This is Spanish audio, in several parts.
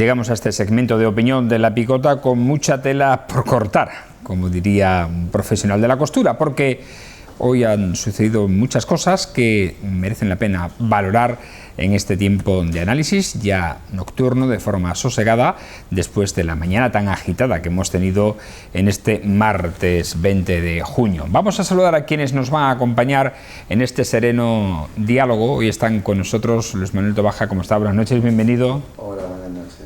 Llegamos a este segmento de opinión de La Picota con mucha tela por cortar, como diría un profesional de la costura, porque hoy han sucedido muchas cosas que merecen la pena valorar en este tiempo de análisis ya nocturno, de forma sosegada, después de la mañana tan agitada que hemos tenido en este martes 20 de junio. Vamos a saludar a quienes nos van a acompañar en este sereno diálogo. Hoy están con nosotros Luis Manuel Tobaja. ¿Cómo está? Buenas noches, bienvenido. Hola, buenas noches.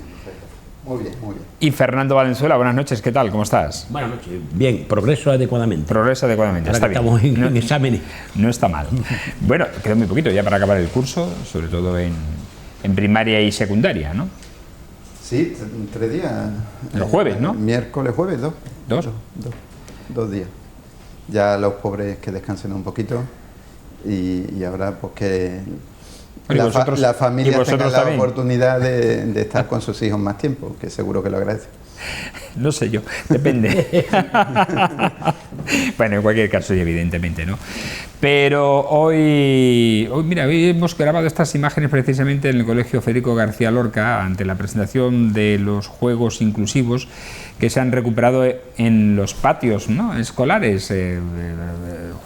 Muy bien, muy bien. Y Fernando Valenzuela, buenas noches, ¿qué tal? ¿Cómo estás? Buenas noches. Bien, progreso adecuadamente. Progreso adecuadamente, Ahora está que bien. estamos en exámenes. No está mal. Bueno, queda muy poquito ya para acabar el curso, sobre todo en primaria y secundaria, ¿no? Sí, 3 días. Los jueves, ¿no? Miércoles, jueves, dos. ¿Dos? Días. Ya los pobres que descansen un poquito y ahora pues que Bueno, la familia tenga la también. oportunidad de estar con sus hijos más tiempo, que seguro que lo agradece. No sé yo, depende. Bueno, en cualquier caso, evidentemente, ¿no? Pero hoy hemos grabado estas imágenes precisamente en el Colegio Federico García Lorca ante la presentación de los juegos inclusivos que se han recuperado en los patios, ¿no?, escolares,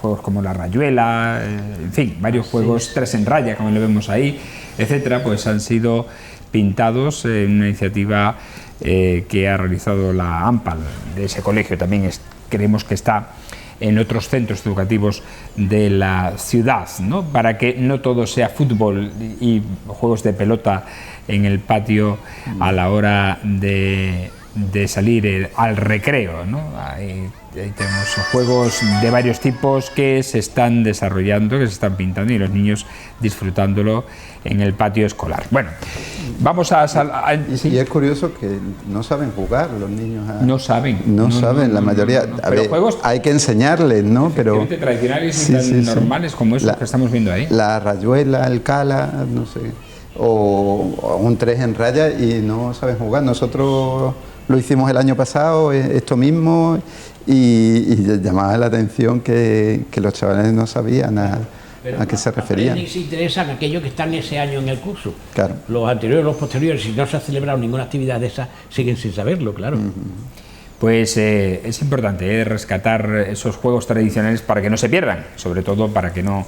juegos como la rayuela, en fin, varios juegos, 3 en raya, como lo vemos ahí, etcétera, pues han sido pintados en una iniciativa que ha realizado la AMPAL de ese colegio. También creemos que está en otros centros educativos de la ciudad, ¿no?, para que no todo sea fútbol y juegos de pelota en el patio a la hora de salir al recreo, ¿no? Ahí tenemos juegos de varios tipos que se están desarrollando, que se están pintando y los niños disfrutándolo en el patio escolar. Bueno, vamos a... Y es curioso que no saben jugar los niños. No saben. No saben, la mayoría. A ver, juegos hay que enseñarles, ¿no? Pero tradicionales y tan normales como esos que estamos viendo ahí. La rayuela, el cala, no sé, o un 3 en raya y no saben jugar. Nosotros lo hicimos el año pasado, esto mismo, y llamaba la atención que los chavales no sabían a qué se referían. Ni se interesan aquellos que están ese año en el curso. Claro. Los anteriores, los posteriores, si no se ha celebrado ninguna actividad de esas, siguen sin saberlo, claro. Pues es importante rescatar esos juegos tradicionales para que no se pierdan, sobre todo para que no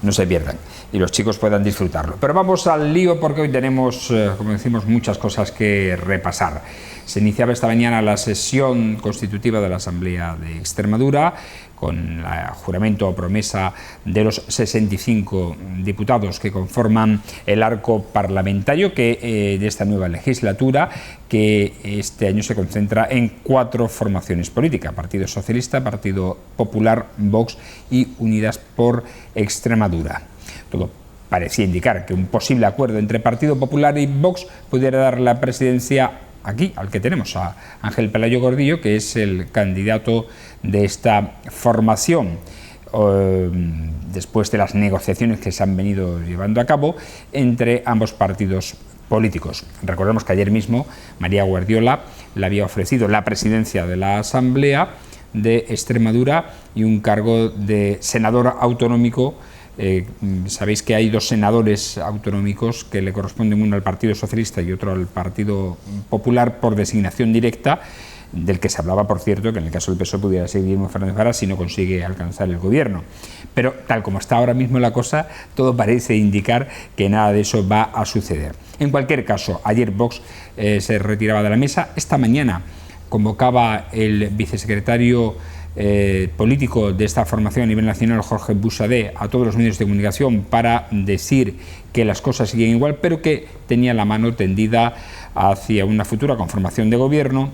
se pierdan y los chicos puedan disfrutarlo. Pero vamos al lío porque hoy tenemos, como decimos, muchas cosas que repasar. Se iniciaba esta mañana la sesión constitutiva de la Asamblea de Extremadura con el juramento o promesa de los 65 diputados que conforman el arco parlamentario de esta nueva legislatura, que este año se concentra en 4 formaciones políticas: Partido Socialista, Partido Popular, Vox y Unidas por Extremadura. Todo parecía indicar que un posible acuerdo entre Partido Popular y Vox pudiera dar la presidencia aquí, al que tenemos, a Ángel Pelayo Gordillo, que es el candidato de esta formación, después de las negociaciones que se han venido llevando a cabo entre ambos partidos políticos. Recordemos que ayer mismo María Guardiola le había ofrecido la presidencia de la Asamblea de Extremadura y un cargo de senador autonómico. Sabéis que hay 2 senadores autonómicos que le corresponden, uno al Partido Socialista y otro al Partido Popular, por designación directa, del que se hablaba, por cierto, que en el caso del PSOE pudiera ser Guillermo Fernández Vara si no consigue alcanzar el gobierno. Pero tal como está ahora mismo la cosa, todo parece indicar que nada de eso va a suceder. En cualquier caso, ayer Vox se retiraba de la mesa. Esta mañana convocaba el vicesecretario político de esta formación a nivel nacional, Jorge Buxadé, a todos los medios de comunicación para decir que las cosas siguen igual, pero que tenía la mano tendida hacia una futura conformación de gobierno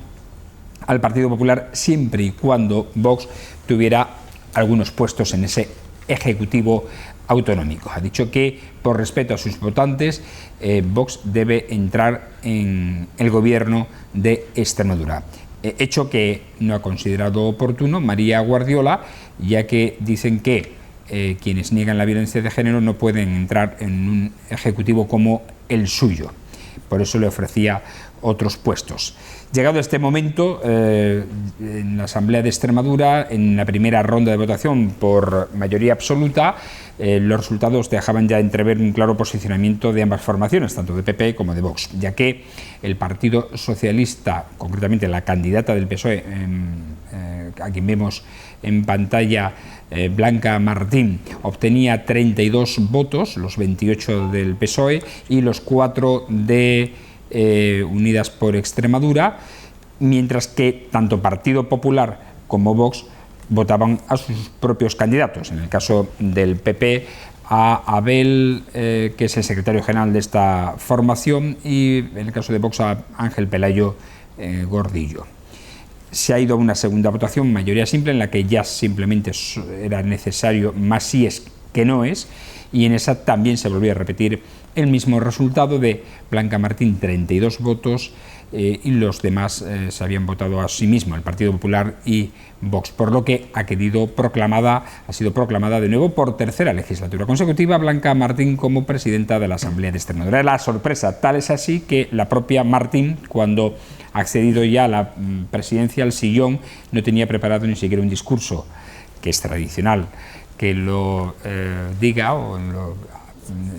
al Partido Popular, siempre y cuando Vox tuviera algunos puestos en ese ejecutivo autonómico. Ha dicho que, por respeto a sus votantes, Vox debe entrar en el gobierno de Extremadura. Hecho que no ha considerado oportuno María Guardiola, ya que dicen que quienes niegan la violencia de género no pueden entrar en un ejecutivo como el suyo. Por eso le ofrecía otros puestos. Llegado este momento, en la Asamblea de Extremadura, en la primera ronda de votación por mayoría absoluta, los resultados dejaban ya entrever un claro posicionamiento de ambas formaciones, tanto de PP como de Vox, ya que el Partido Socialista, concretamente la candidata del PSOE, a quien vemos en pantalla, Blanca Martín, obtenía 32 votos, los 28 del PSOE y los 4 de Unidas por Extremadura, mientras que tanto Partido Popular como Vox votaban a sus propios candidatos. En el caso del PP, a Abel, que es el secretario general de esta formación, y en el caso de Vox a Ángel Pelayo Gordillo. Se ha ido a una segunda votación, mayoría simple, en la que ya simplemente era necesario más sí es que no es, y en esa también se volvió a repetir el mismo resultado de Blanca Martín, 32 votos, y los demás se habían votado a sí mismo, el Partido Popular y Vox, por lo que ha sido proclamada de nuevo por tercera legislatura consecutiva Blanca Martín como presidenta de la Asamblea de Extremadura. La sorpresa tal es así que la propia Martín, cuando ha accedido ya a la presidencia, al sillón, no tenía preparado ni siquiera un discurso, que es tradicional que lo diga o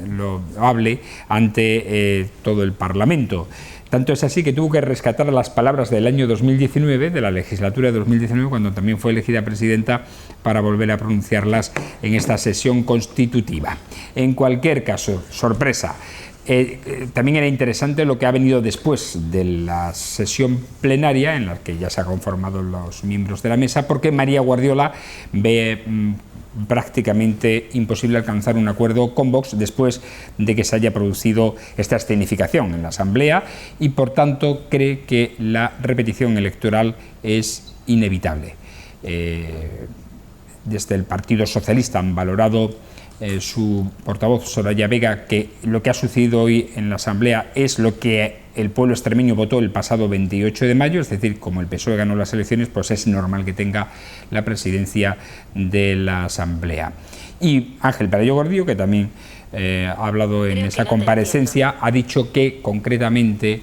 lo hable ante todo el Parlamento. Tanto es así que tuvo que rescatar las palabras del año 2019, de la legislatura de 2019, cuando también fue elegida presidenta, para volver a pronunciarlas en esta sesión constitutiva. En cualquier caso, sorpresa. También era interesante lo que ha venido después de la sesión plenaria, en la que ya se han conformado los miembros de la mesa, porque María Guardiola ve prácticamente imposible alcanzar un acuerdo con Vox después de que se haya producido esta escenificación en la Asamblea, y por tanto cree que la repetición electoral es inevitable. Desde el Partido Socialista han valorado su portavoz Soraya Vega que lo que ha sucedido hoy en la Asamblea es lo que el pueblo extremeño votó el pasado 28 de mayo, es decir, como el PSOE ganó las elecciones, pues es normal que tenga la presidencia de la Asamblea. Y Ángel Pelayo Gordillo, que también ha hablado en esa comparecencia, ha dicho que concretamente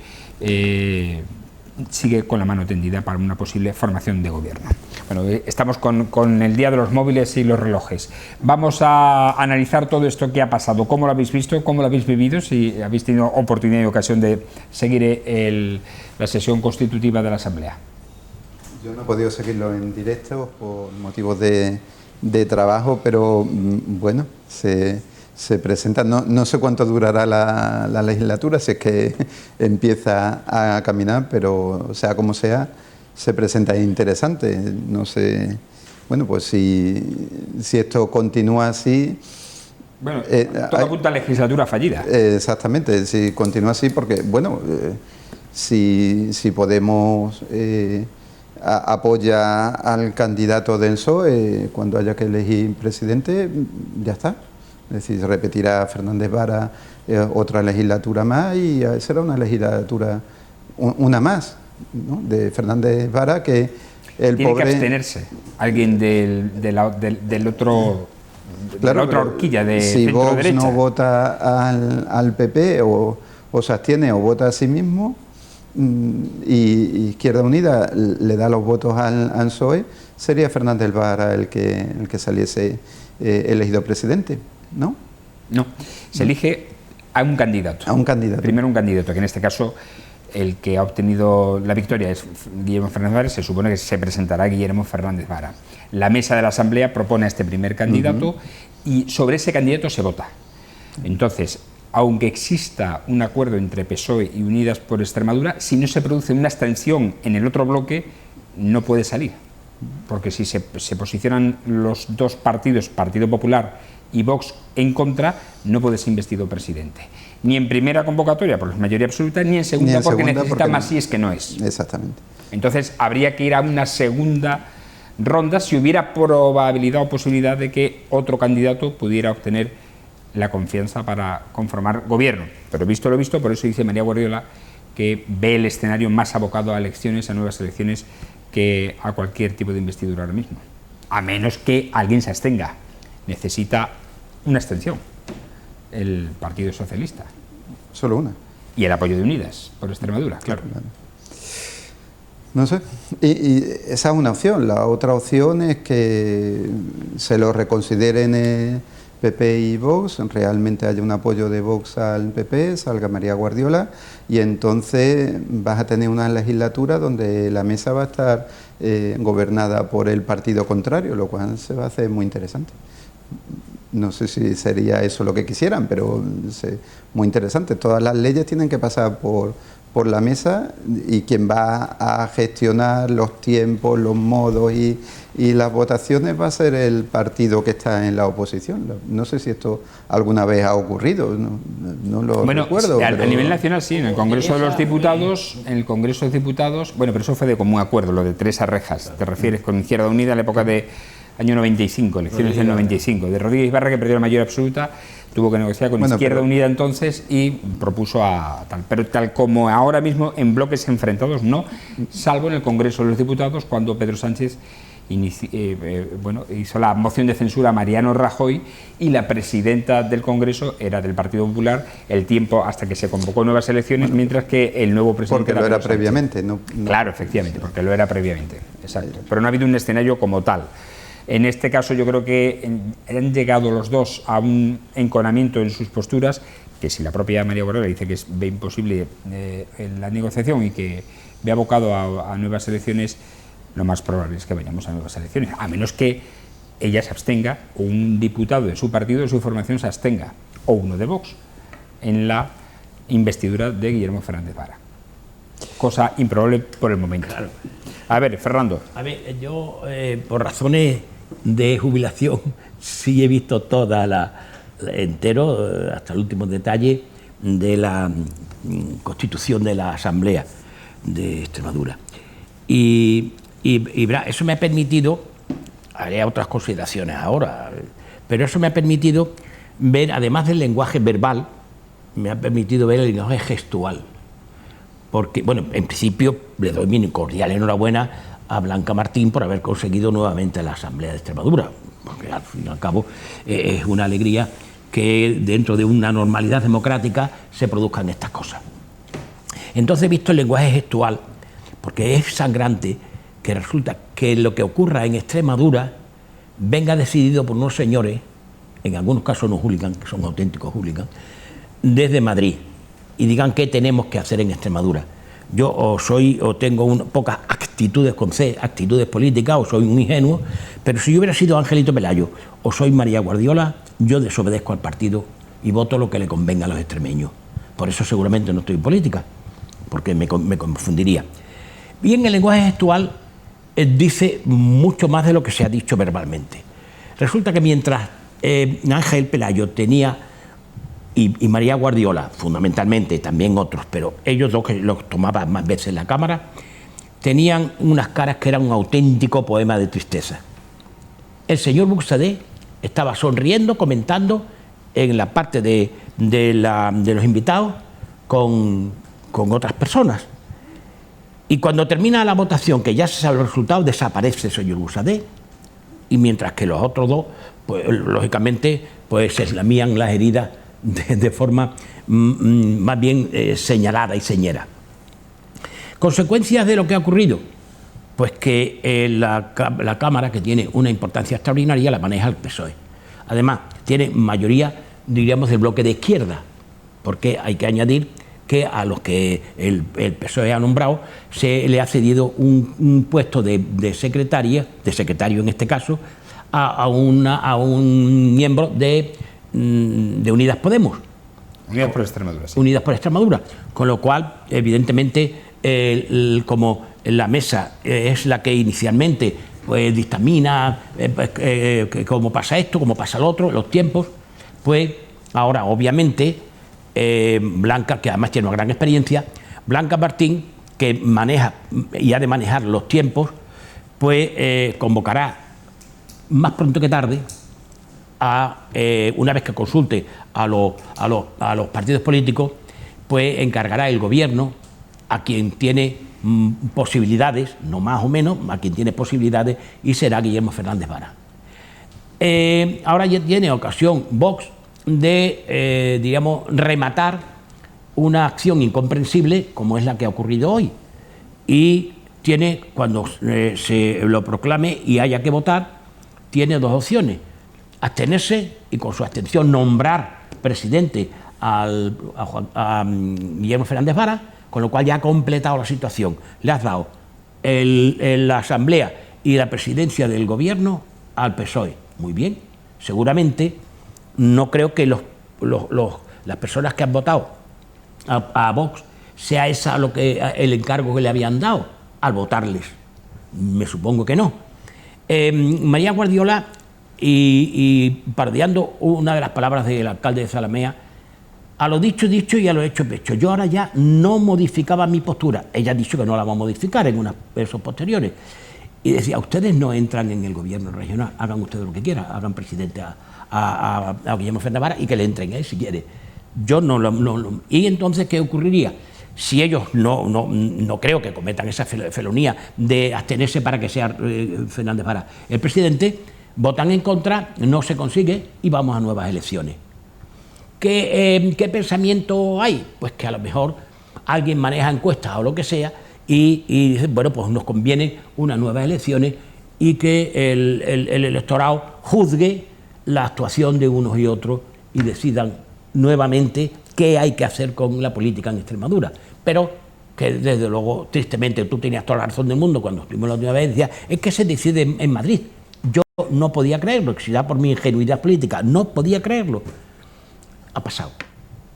sigue con la mano tendida para una posible formación de gobierno. Bueno, estamos con el día de los móviles y los relojes. Vamos a analizar todo esto que ha pasado. ¿Cómo lo habéis visto? ¿Cómo lo habéis vivido? Si habéis tenido oportunidad y ocasión de seguir la sesión constitutiva de la Asamblea. Yo no he podido seguirlo en directo por motivos de trabajo, pero bueno, se presenta, no sé cuánto durará la legislatura, si es que empieza a caminar, pero sea como sea, se presenta interesante. No sé, bueno, pues si esto continúa así... Bueno, todo apunta a legislatura fallida. Exactamente, si continúa así, porque, bueno, si Podemos apoya al candidato del PSOE cuando haya que elegir presidente, ya está. Es decir, se repetirá Fernández Vara otra legislatura más y será una legislatura, una más, ¿no?, de Fernández Vara, que el tiene pobre... que abstenerse alguien del otro, claro, de la otra horquilla de si Vox centro-derecha. no vota al PP o se abstiene o vota a sí mismo, y Izquierda Unida le da los votos al PSOE, sería Fernández Vara el que saliese elegido presidente, ¿no? No, se elige a un candidato. A un candidato. Primero un candidato, que en este caso el que ha obtenido la victoria es Guillermo Fernández Vara. Se supone que se presentará Guillermo Fernández Vara. La mesa de la Asamblea propone a este primer candidato y sobre ese candidato se vota. Entonces, aunque exista un acuerdo entre PSOE y Unidas por Extremadura, si no se produce una abstención en el otro bloque, no puede salir. Porque si se posicionan los dos partidos, Partido Popular y Vox, en contra, no puede ser investido presidente. Ni en primera convocatoria por la mayoría absoluta, ni en segunda, porque necesita más si es que no es. Exactamente. Entonces habría que ir a una segunda ronda si hubiera probabilidad o posibilidad de que otro candidato pudiera obtener la confianza para conformar gobierno. Pero visto lo visto, por eso dice María Guardiola que ve el escenario más abocado a elecciones, a nuevas elecciones, que a cualquier tipo de investidura ahora mismo. A menos que alguien se abstenga. Necesita una abstención el Partido Socialista. Solo una. Y el apoyo de Unidas por Extremadura, claro. No sé, y esa es una opción. La otra opción es que se lo reconsideren PP y Vox, realmente haya un apoyo de Vox al PP, salga María Guardiola, y entonces vas a tener una legislatura donde la mesa va a estar gobernada por el partido contrario, lo cual se va a hacer muy interesante. No sé si sería eso lo que quisieran, pero muy interesante. Todas las leyes tienen que pasar por la mesa, y quien va a gestionar los tiempos, los modos y las votaciones va a ser el partido que está en la oposición. No sé si esto alguna vez ha ocurrido, no lo recuerdo. A nivel nacional sí, en el Congreso de los Diputados, bueno, pero eso fue de común acuerdo, lo de Teresa Rejas, te refieres, con Izquierda Unida en la época de año 95, elecciones del 95, de Rodríguez Ibarra, que perdió la mayoría absoluta, tuvo que negociar con Izquierda Unida entonces y propuso a tal. Pero tal como ahora mismo, en bloques enfrentados no, salvo en el Congreso de los Diputados, cuando Pedro Sánchez hizo la moción de censura a Mariano Rajoy, y la presidenta del Congreso era del Partido Popular el tiempo hasta que se convocó nuevas elecciones, mientras que el nuevo presidente... Porque lo era previamente, ¿no? Claro, efectivamente, porque lo era previamente, exacto. Pero no ha habido un escenario como tal. En este caso yo creo que han llegado los dos a un enconamiento en sus posturas, que si la propia María Guardiola dice que ve imposible la negociación y que ve abocado a nuevas elecciones, lo más probable es que vayamos a nuevas elecciones, a menos que ella se abstenga, o un diputado de su partido, de su formación, se abstenga, o uno de Vox, en la investidura de Guillermo Fernández Vara. Cosa improbable por el momento. Claro. A ver, Fernando. A ver, yo por razones de jubilación sí he visto entero, hasta el último detalle, de la constitución de la Asamblea de Extremadura. Y eso me ha permitido, haré otras consideraciones ahora, pero eso me ha permitido ver, además del lenguaje verbal, me ha permitido ver el lenguaje gestual. Porque, bueno, en principio le doy mi cordial enhorabuena a Blanca Martín por haber conseguido nuevamente la Asamblea de Extremadura, porque al fin y al cabo es una alegría que dentro de una normalidad democrática se produzcan estas cosas. Entonces he visto el lenguaje gestual, porque es sangrante que resulta que lo que ocurra en Extremadura venga decidido por unos señores, en algunos casos no hooligans, que son auténticos hooligans, desde Madrid, y digan qué tenemos que hacer en Extremadura. Yo o tengo pocas actitudes políticas, o soy un ingenuo, pero si yo hubiera sido Angelito Pelayo o soy María Guardiola, yo desobedezco al partido y voto lo que le convenga a los extremeños. Por eso seguramente no estoy en política, porque me confundiría. Y en el lenguaje gestual dice mucho más de lo que se ha dicho verbalmente. Resulta que mientras Ángel Pelayo tenía, y María Guardiola, fundamentalmente, también otros, pero ellos dos, que los tomaban más veces en la Cámara, tenían unas caras que eran un auténtico poema de tristeza. El señor Buxadé estaba sonriendo, comentando en la parte de los invitados con otras personas. Y cuando termina la votación, que ya se sabe el resultado, desaparece el señor Buxadé, y mientras que los otros dos, pues lógicamente, pues se lamían las heridas de forma más bien señalada y señera. ¿Consecuencias de lo que ha ocurrido? Pues que la Cámara, que tiene una importancia extraordinaria, la maneja el PSOE. Además, tiene mayoría, diríamos, del bloque de izquierda, porque hay que añadir que a los que el PSOE ha nombrado se le ha cedido un puesto de secretario en este caso, a un miembro de Unidas Podemos. Unidas por Extremadura, sí. Unidas por Extremadura, con lo cual, evidentemente, como la mesa es la que inicialmente pues dictamina cómo pasa esto, cómo pasa lo otro, los tiempos, pues ahora obviamente Blanca, que además tiene una gran experiencia, Blanca Martín, que maneja y ha de manejar los tiempos, pues convocará más pronto que tarde una vez que consulte a los partidos políticos, pues encargará el gobierno a quien tiene posibilidades, no más o menos, a quien tiene posibilidades, y será Guillermo Fernández Vara. Ahora ya tiene ocasión Vox de, digamos, rematar una acción incomprensible como es la que ha ocurrido hoy. Y tiene, cuando se lo proclame y haya que votar, tiene dos opciones: abstenerse y con su abstención nombrar presidente a Guillermo Fernández Vara, con lo cual ya ha completado la situación. Le has dado la Asamblea y la presidencia del Gobierno al PSOE. Muy bien, seguramente no creo que las personas que han votado a Vox sea esa el encargo que le habían dado al votarles. Me supongo que no. María Guardiola, y parodiando una de las palabras del alcalde de Zalamea, a lo dicho y a lo hecho pecho. Yo ahora ya no modificaba mi postura. Ella ha dicho que no la va a modificar en unos versos posteriores. Y decía: ustedes no entran en el gobierno regional, hagan ustedes lo que quieran, hagan presidente a Guillermo Fernández Vara y que le entren si quiere. Yo no. ¿Y entonces qué ocurriría? Si ellos no creo que cometan esa felonía de abstenerse para que sea Fernández Vara el presidente, votan en contra, no se consigue y vamos a nuevas elecciones. ¿Qué pensamiento hay? Pues que a lo mejor alguien maneja encuestas o lo que sea y dice: bueno, pues nos conviene unas nuevas elecciones y que el electorado juzgue la actuación de unos y otros y decidan nuevamente qué hay que hacer con la política en Extremadura. Pero que desde luego, tristemente, tú tenías toda la razón del mundo cuando estuvimos la última vez, decía, es que se decide en Madrid. Yo no podía creerlo, que si da por mi ingenuidad política, no podía creerlo. Ha pasado.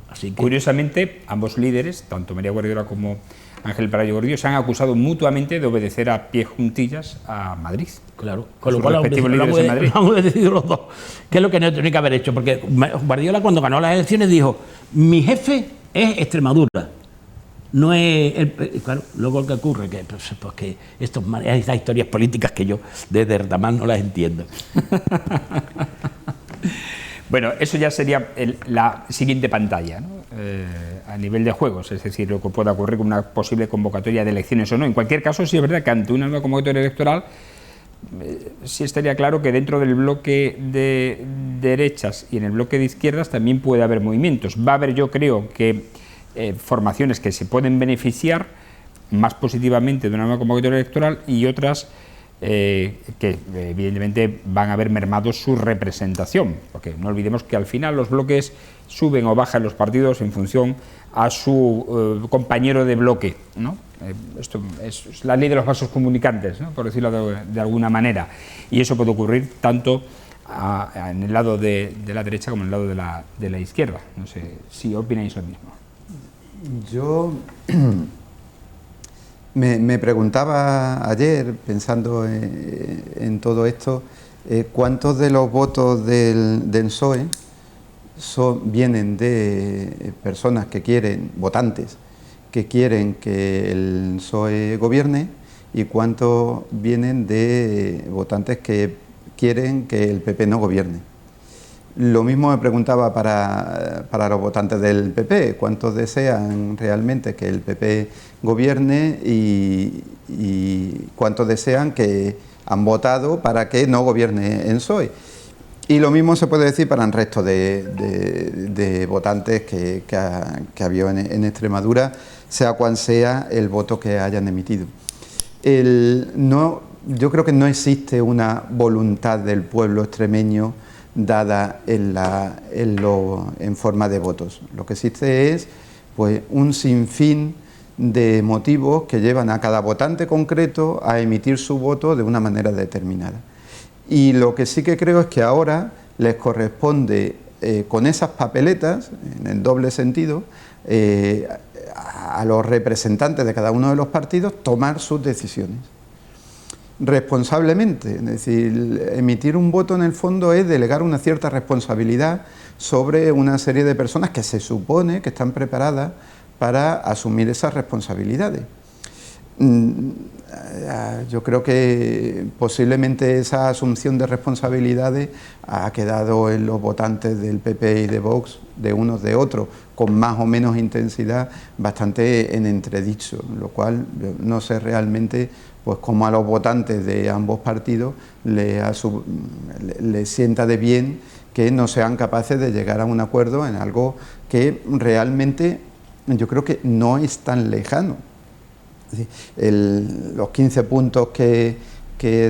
Así que... Curiosamente, ambos líderes, tanto María Guardiola como Ángel Pelayo Gordillo, se han acusado mutuamente de obedecer a pie juntillas a Madrid. Claro, con lo cual lo han obedecido los dos, que es lo que no tiene que haber hecho, porque Guardiola, cuando ganó las elecciones, dijo: mi jefe es Extremadura, no es claro, luego lo que ocurre que estas historias políticas que yo desde Retamán no las entiendo. Bueno, eso ya sería la siguiente pantalla, ¿no? A nivel de juegos, es decir, lo que pueda ocurrir con una posible convocatoria de elecciones o no. En cualquier caso, sí es verdad que ante una nueva convocatoria electoral sí estaría claro que dentro del bloque de derechas y en el bloque de izquierdas también puede haber movimientos. Va a haber, yo creo, que formaciones que se pueden beneficiar más positivamente de una nueva convocatoria electoral y otras que evidentemente van a ver mermado su representación, porque no olvidemos que al final los bloques suben o bajan los partidos en función a su compañero de bloque, ¿no? Esto es la ley de los vasos comunicantes, ¿no? Por decirlo de alguna manera, y eso puede ocurrir tanto en el lado de la derecha como en el lado de la izquierda. No sé si opináis lo mismo. Yo me preguntaba ayer, pensando en todo esto, cuántos de los votos del PSOE vienen de personas que quieren, votantes, que quieren que el PSOE gobierne, y cuántos vienen de votantes que quieren que el PP no gobierne. Lo mismo me preguntaba para los votantes del PP, cuántos desean realmente que el PP gobierne y cuántos desean que han votado para que no gobierne el PSOE. Y lo mismo se puede decir para el resto de votantes que ha habido en Extremadura, sea cual sea el voto que hayan emitido. Yo creo que no existe una voluntad del pueblo extremeño dada en forma de votos. Lo que existe es pues un sinfín de motivos que llevan a cada votante concreto a emitir su voto de una manera determinada. Y lo que sí que creo es que ahora les corresponde, con esas papeletas, en el doble sentido, a los representantes de cada uno de los partidos tomar sus decisiones responsablemente. Es decir, emitir un voto en el fondo es delegar una cierta responsabilidad sobre una serie de personas que se supone que están preparadas para asumir esas responsabilidades. Yo creo que posiblemente esa asunción de responsabilidades ha quedado en los votantes del PP y de Vox, de unos de otros, con más o menos intensidad, bastante en entredicho, lo cual no sé realmente pues cómo a los votantes de ambos partidos les sienta de bien que no sean capaces de llegar a un acuerdo en algo que realmente yo creo que no es tan lejano. Es decir, los 15 puntos que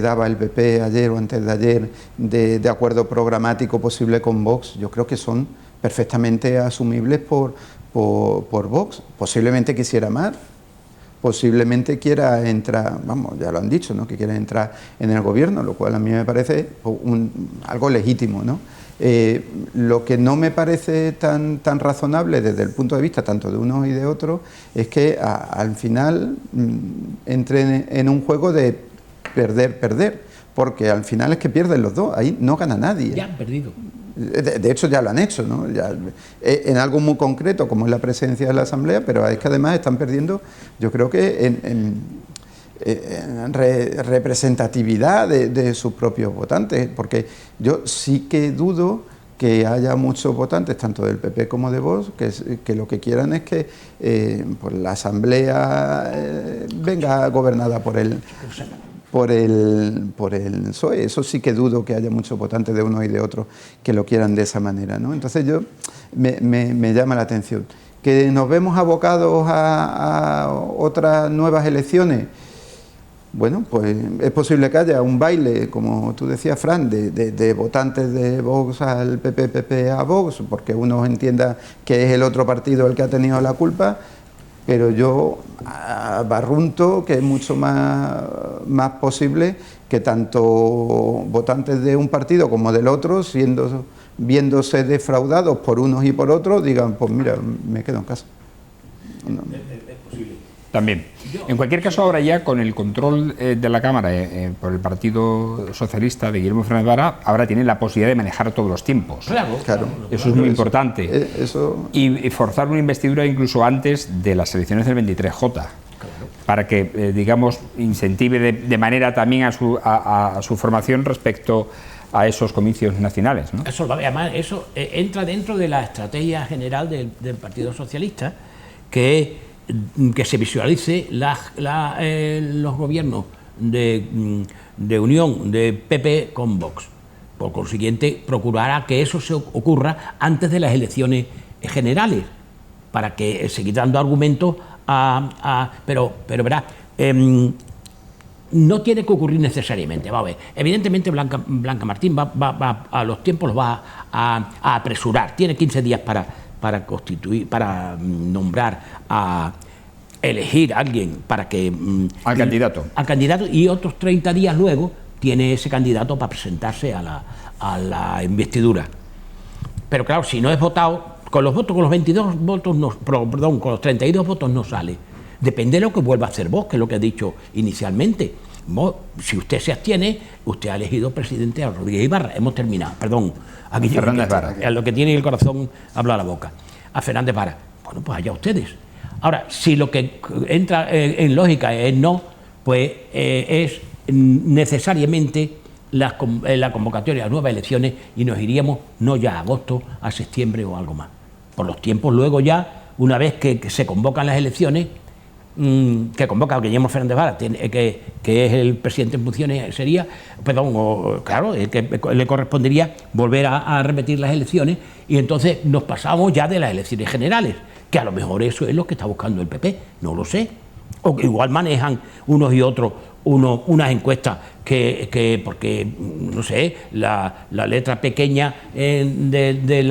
daba el PP ayer o antes de ayer de acuerdo programático posible con Vox, yo creo que son perfectamente asumibles por Vox. Posiblemente quisiera más, posiblemente quiera entrar, vamos, ya lo han dicho, ¿no?, que quiere entrar en el gobierno, lo cual a mí me parece algo legítimo, ¿no? Lo que no me parece tan razonable desde el punto de vista tanto de unos y de otros es que al final entren en un juego de perder, porque al final es que pierden los dos, ahí no gana nadie. Ya han perdido. De hecho ya lo han hecho, ¿no? Ya, en algo muy concreto como es la presencia de la Asamblea, pero es que además están perdiendo, yo creo que en representatividad de sus propios votantes, porque yo sí que dudo que haya muchos votantes, tanto del PP como de Vox, que lo que quieran es que pues la Asamblea venga gobernada por el PSOE. Eso sí que dudo que haya muchos votantes de uno y de otro que lo quieran de esa manera, ¿no? Entonces me llama la atención. ¿Que nos vemos abocados a otras nuevas elecciones? Bueno, pues es posible que haya un baile, como tú decías, Fran, de votantes de Vox al PP a Vox, porque uno entienda que es el otro partido el que ha tenido la culpa, pero yo barrunto que es mucho más posible que tanto votantes de un partido como del otro, viéndose defraudados por unos y por otros, digan, pues mira, me quedo en casa. No. Es posible. También. En cualquier caso, ahora ya con el control de la Cámara por el Partido Socialista de Guillermo Fernández Vara, ahora tiene la posibilidad de manejar todos los tiempos. Claro. Eso es muy importante. Y forzar una investidura incluso antes de las elecciones del 23J. Claro. Para que, digamos, incentive de manera también a su formación respecto a esos comicios nacionales, ¿no? Además, eso entra dentro de la estrategia general del Partido Socialista, que se visualice los gobiernos de unión de PP con Vox. Por consiguiente, procurará que eso se ocurra antes de las elecciones generales, para que seguir dando argumentos pero verá, no tiene que ocurrir necesariamente. Va a ver, evidentemente Blanca Martín va a los tiempos los va a apresurar. Tiene 15 días para nombrar a elegir a alguien para que al candidato, y otros 30 días luego tiene ese candidato para presentarse a la investidura. Pero claro, si no es votado, con los 22 votos con los 32 votos no sale. Depende de lo que vuelva a hacer Vox, que es lo que he dicho inicialmente. Si usted se abstiene, usted ha elegido presidente a Rodríguez Ibarra. Hemos terminado, perdón, a Fernández Vara. A lo que tiene el corazón habla la boca. A Fernández Vara. Bueno, pues allá ustedes. Ahora, si lo que entra en lógica es no, pues es necesariamente la convocatoria a nuevas elecciones, y nos iríamos no ya a agosto, a septiembre o algo más. Por los tiempos luego ya, una vez que se convocan las elecciones, que convoca a Guillermo Fernández Vara, que es el presidente en funciones, claro, que le correspondería volver a repetir las elecciones, y entonces nos pasamos ya de las elecciones generales, que a lo mejor eso es lo que está buscando el PP, no lo sé. O que igual manejan unos y otros unas encuestas porque, no sé, la letra pequeña de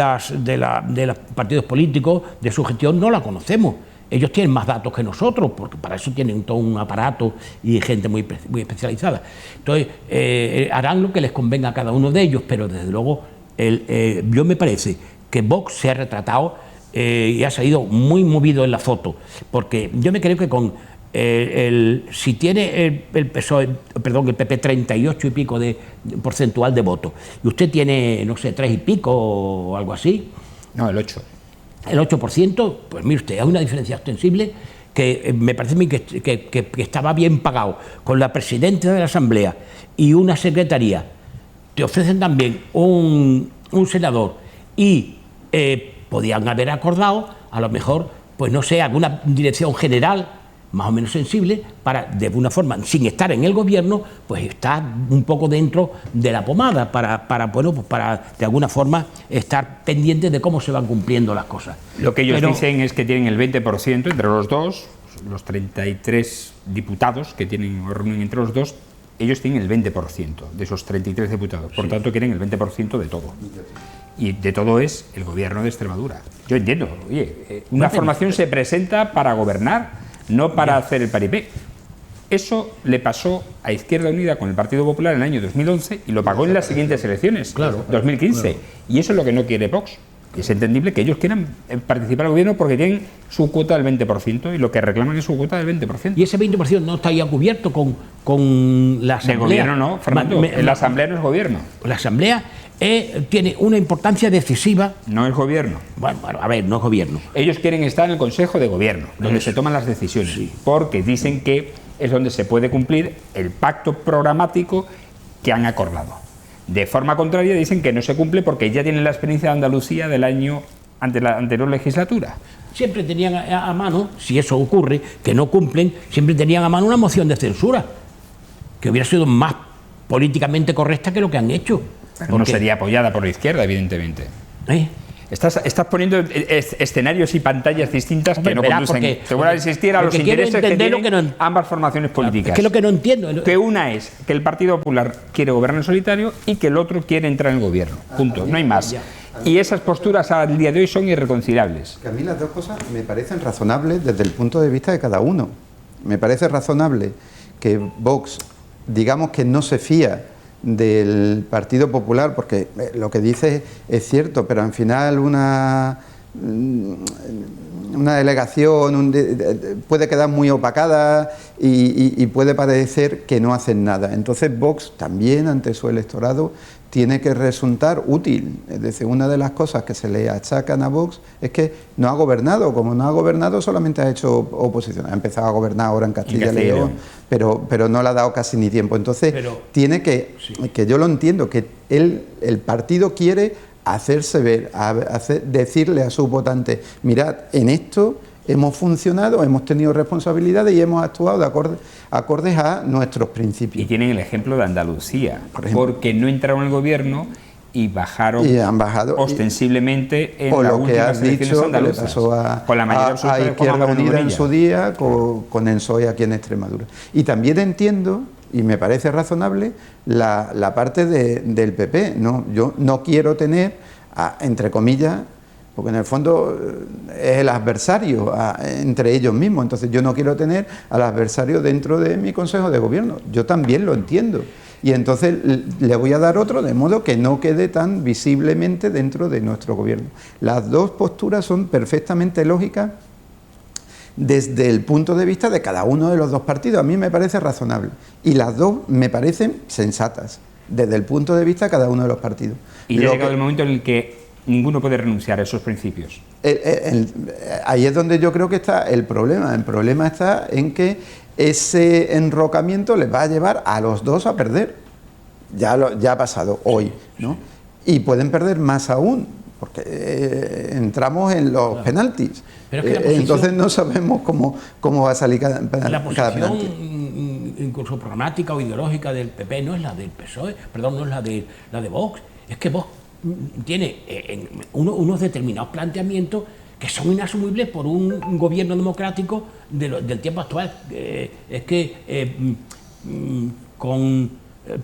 los partidos políticos, de su gestión, no la conocemos. Ellos tienen más datos que nosotros, porque para eso tienen todo un aparato y gente muy especializada. Entonces, harán lo que les convenga a cada uno de ellos, pero desde luego, yo me parece que Vox se ha retratado y ha salido muy movido en la foto, porque yo me creo que si tiene el PSOE, el PP 38 y pico de porcentual de votos, y usted tiene, no sé, 3 y pico o algo así. No, el 8. El 8%, pues mire usted, hay una diferencia ostensible que me parece a mí que estaba bien pagado, con la presidenta de la Asamblea y una secretaría. Te ofrecen también un senador y podían haber acordado, a lo mejor, pues no sé, alguna dirección general más o menos sensible para, de alguna forma, sin estar en el gobierno, pues estar un poco dentro de la pomada bueno, pues para de alguna forma estar pendiente de cómo se van cumpliendo las cosas. Lo que ellos dicen es que tienen el 20% entre los dos, los 33 diputados que tienen o reúnen entre los dos, ellos tienen el 20% de esos 33 diputados, por tanto quieren el 20% de todo. Y de todo es el gobierno de Extremadura. Yo entiendo, oye, una formación se presenta para gobernar, no para hacer el paripé. Eso le pasó a Izquierda Unida con el Partido Popular en el año 2011 y lo pagó en las siguientes elecciones, 2015. Claro. Y eso es lo que no quiere Vox. Es entendible que ellos quieran participar al gobierno porque tienen su cuota del 20% y lo que reclaman es su cuota del 20%. ¿Y ese 20% no está ya cubierto con la Asamblea? El gobierno no, Fernando, la Asamblea no es gobierno. La Asamblea tiene una importancia decisiva. No es gobierno. Bueno, a ver, no es gobierno. Ellos quieren estar en el Consejo de Gobierno, donde se toman las decisiones, porque dicen que es donde se puede cumplir el pacto programático que han acordado. De forma contraria dicen que no se cumple porque ya tienen la experiencia de Andalucía del año ante la anterior legislatura. Siempre tenían a mano, si eso ocurre, que no cumplen, siempre tenían a mano una moción de censura, que hubiera sido más políticamente correcta que lo que han hecho. Pero no sería apoyada por la izquierda, evidentemente. Estás poniendo escenarios y pantallas distintas que no conducen, según a existir a los intereses que tienen ambas formaciones políticas. Es que lo que no entiendo... Que una es que el Partido Popular quiere gobernar en solitario y que el otro quiere entrar en el gobierno. Punto, no hay más. Y esas posturas al día de hoy son irreconciliables. Que a mí las dos cosas me parecen razonables desde el punto de vista de cada uno. Me parece razonable que Vox, digamos que no se fía del Partido Popular, porque lo que dice es cierto, pero al final una delegación puede quedar muy opacada y puede parecer que no hacen nada. Entonces Vox también ante su electorado tiene que resultar útil. Es decir, una de las cosas que se le achacan a Vox es que no ha gobernado. Como no ha gobernado, solamente ha hecho oposición. Ha empezado a gobernar ahora en Castilla y León, pero no le ha dado casi ni tiempo. Entonces, tiene que yo lo entiendo, que el partido quiere hacerse ver, decirle a sus votantes, mirad, en esto hemos funcionado, hemos tenido responsabilidades y hemos actuado de acordes a nuestros principios. Y tienen el ejemplo de Andalucía, porque no entraron al gobierno y bajaron ostensiblemente en las últimas elecciones andaluzas, con la mayoría a Izquierda Unida en su día, con el PSOE aquí en Extremadura. Y también entiendo, y me parece razonable, la parte del PP. ¿No? Yo no quiero tener, entre comillas, porque en el fondo es el adversario entre ellos mismos, entonces yo no quiero tener al adversario dentro de mi Consejo de Gobierno. Yo también lo entiendo. Y entonces le voy a dar otro, de modo que no quede tan visiblemente dentro de nuestro gobierno. Las dos posturas son perfectamente lógicas desde el punto de vista de cada uno de los dos partidos. A mí me parece razonable. Y las dos me parecen sensatas, desde el punto de vista de cada uno de los partidos. Y ya ha llegado el momento en el que ninguno puede renunciar a esos principios. Ahí es donde yo creo que está el problema. El problema está en que ese enrocamiento les va a llevar a los dos a perder. Ya ha pasado hoy, ¿no? Y pueden perder más aún, porque entramos en los penaltis. Pero es que entonces no sabemos cómo va a salir cada penalti. Incluso programática o ideológica del PP no es la del PSOE, perdón, no es la de Vox. Es que Vox tiene unos determinados planteamientos que son inasumibles por un gobierno democrático del tiempo actual. Con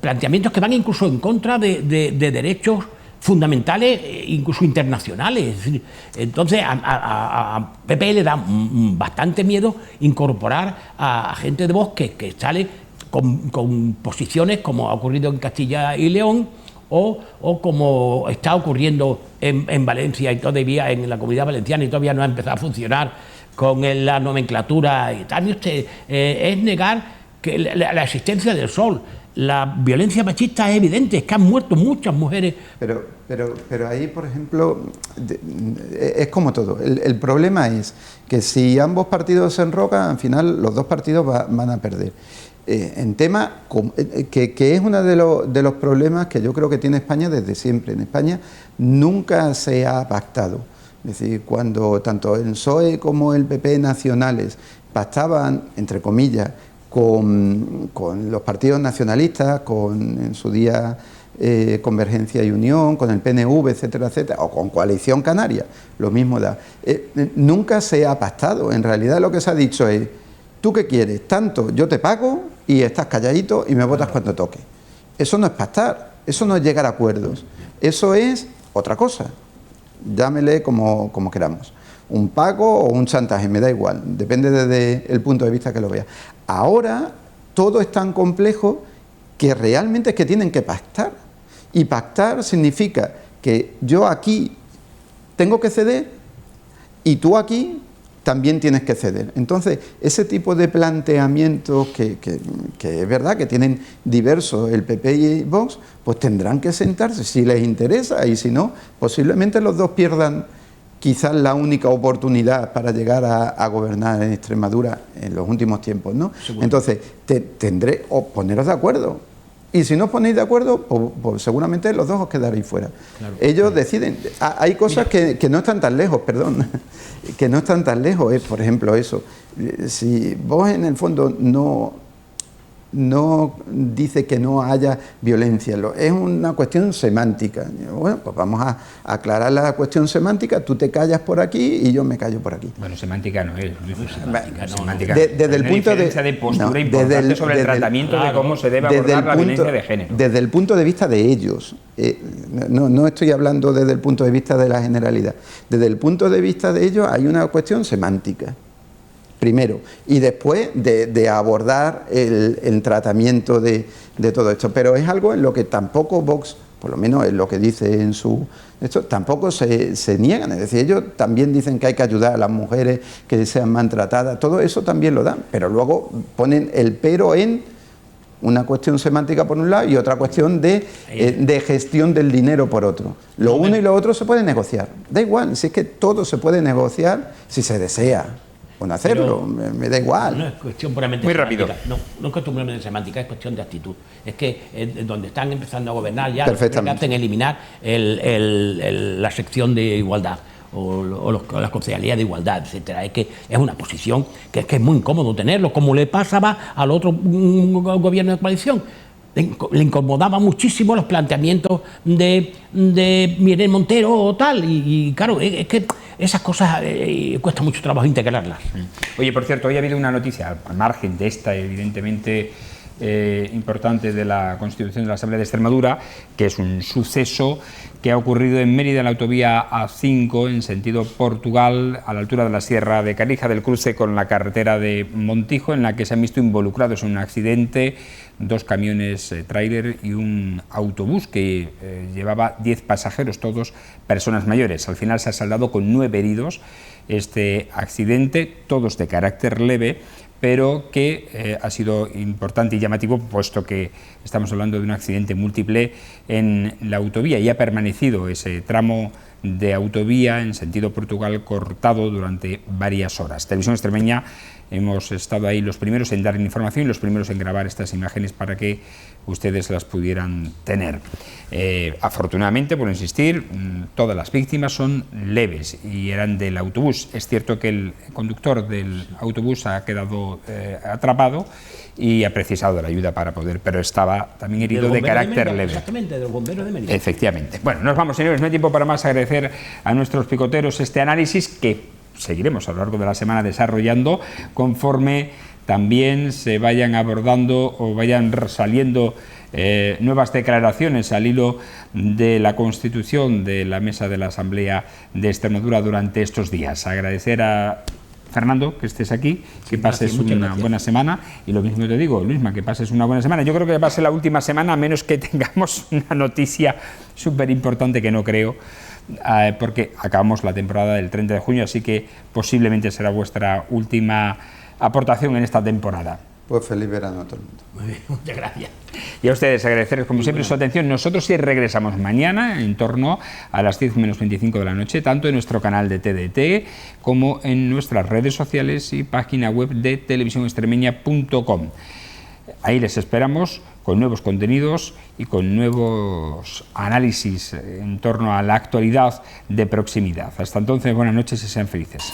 planteamientos que van incluso en contra de derechos fundamentales, incluso internacionales. Entonces a PP le da bastante miedo incorporar a gente de Vox que sale con posiciones como ha ocurrido en Castilla y León o como está ocurriendo en Valencia y todavía en la Comunidad Valenciana y todavía no ha empezado a funcionar con la nomenclatura y tal. Es negar que la existencia del sol. La violencia machista es evidente, es que han muerto muchas mujeres. Pero ahí, por ejemplo, es como todo. El problema es que si ambos partidos se enrocan, al final los dos partidos van a perder. En tema que es uno de los problemas que yo creo que tiene España desde siempre. En España nunca se ha pactado. Es decir, cuando tanto el PSOE como el PP nacionales pactaban, entre comillas, con los partidos nacionalistas, en su día Convergencia y Unión, con el PNV, etcétera, etcétera, o con Coalición Canaria, lo mismo da. Nunca se ha pactado. En realidad lo que se ha dicho es, ¿tú qué quieres? Tanto, yo te pago y estás calladito y me votas cuando toque. Eso no es pactar, eso no es llegar a acuerdos, eso es otra cosa. Llámele como queramos. Un pago o un chantaje, me da igual, depende desde el punto de vista que lo vea. Ahora todo es tan complejo que realmente es que tienen que pactar. Y pactar significa que yo aquí tengo que ceder y tú aquí también tienes que ceder. Entonces, ese tipo de planteamientos que es verdad que tienen diversos el PP y Vox, pues tendrán que sentarse si les interesa, y si no, posiblemente los dos pierdan quizás la única oportunidad para llegar a gobernar en Extremadura en los últimos tiempos, ¿no? Seguro. Entonces, tendré o poneros de acuerdo. Y si no os ponéis de acuerdo, pues seguramente los dos os quedaréis fuera. Claro, ellos deciden. Hay cosas que no están tan lejos, perdón, que no están tan lejos. Por ejemplo, eso. Si vos en el fondo no dice que no haya violencia, es una cuestión semántica. Bueno, pues vamos a aclarar la cuestión semántica, tú te callas por aquí y yo me callo por aquí. Bueno, semántica no es. Semántica. Desde el punto de postura importante sobre el tratamiento de cómo se debe abordar la violencia de género. Desde el punto de vista de ellos, no estoy hablando desde el punto de vista de la generalidad, desde el punto de vista de ellos hay una cuestión semántica. Primero, y después de abordar el tratamiento de todo esto. Pero es algo en lo que tampoco Vox, por lo menos es lo que dice en su... Esto tampoco se niegan, es decir, ellos también dicen que hay que ayudar a las mujeres que sean maltratadas, todo eso también lo dan, pero luego ponen el pero en una cuestión semántica por un lado y otra cuestión de gestión del dinero por otro. Lo uno y lo otro se puede negociar, da igual, si es que todo se puede negociar si se desea. Bueno, hacerlo, me da igual. No es cuestión puramente muy semántica. Rápido. No es cuestión puramente semántica, es cuestión de actitud. Es que donde están empezando a gobernar ya hacen eliminar la sección de igualdad o las concejalías de igualdad, etcétera. Es que es una posición que es muy incómodo tenerlo, como le pasaba al otro gobierno de coalición. Le incomodaba muchísimo los planteamientos de Miguel Montero o tal, y claro, es que esas cosas cuesta mucho trabajo integrarlas. Oye, por cierto, hoy ha habido una noticia, al margen de esta, evidentemente importante, de la Constitución de la Asamblea de Extremadura, que es un suceso que ha ocurrido en Mérida, en la autovía A5, en sentido Portugal, a la altura de la Sierra de Calija, del cruce con la carretera de Montijo, en la que se han visto involucrados en un accidente 2 camiones tráiler y un autobús que llevaba 10 pasajeros, todos personas mayores. Al final se ha saldado con 9 heridos este accidente, todos de carácter leve, pero que ha sido importante y llamativo, puesto que estamos hablando de un accidente múltiple en la autovía, y ha permanecido ese tramo de autovía en sentido Portugal cortado durante varias horas. Televisión Extremeña hemos estado ahí los primeros en dar información y los primeros en grabar estas imágenes para que ustedes las pudieran tener. Afortunadamente, por insistir, todas las víctimas son leves y eran del autobús. Es cierto que el conductor del autobús ha quedado atrapado y ha precisado de la ayuda para poder, pero estaba también herido de carácter leve. Exactamente, del bombero de Mérida. Efectivamente. Bueno, nos vamos, señores, no hay tiempo para más. Agradecer a nuestros picoteros este análisis que seguiremos a lo largo de la semana desarrollando conforme también se vayan abordando o vayan saliendo nuevas declaraciones al hilo de la constitución de la mesa de la Asamblea de Extremadura durante estos días. Agradecer a Fernando que estés aquí, que pases una buena semana, y lo mismo te digo, Luisma, que pases una buena semana. Yo creo que va a ser la última semana, a menos que tengamos una noticia súper importante, que no creo, porque acabamos la temporada del 30 de junio, así que posiblemente será vuestra última aportación en esta temporada. Pues feliz verano a todo el mundo. Muy bien, muchas gracias. Y a ustedes agradecerles como siempre su atención. Nosotros sí regresamos mañana en torno a las 10 menos 25 de la noche, tanto en nuestro canal de TDT como en nuestras redes sociales y página web de televisionextremeña.com. Ahí les esperamos con nuevos contenidos y con nuevos análisis en torno a la actualidad de proximidad. Hasta entonces, buenas noches y sean felices.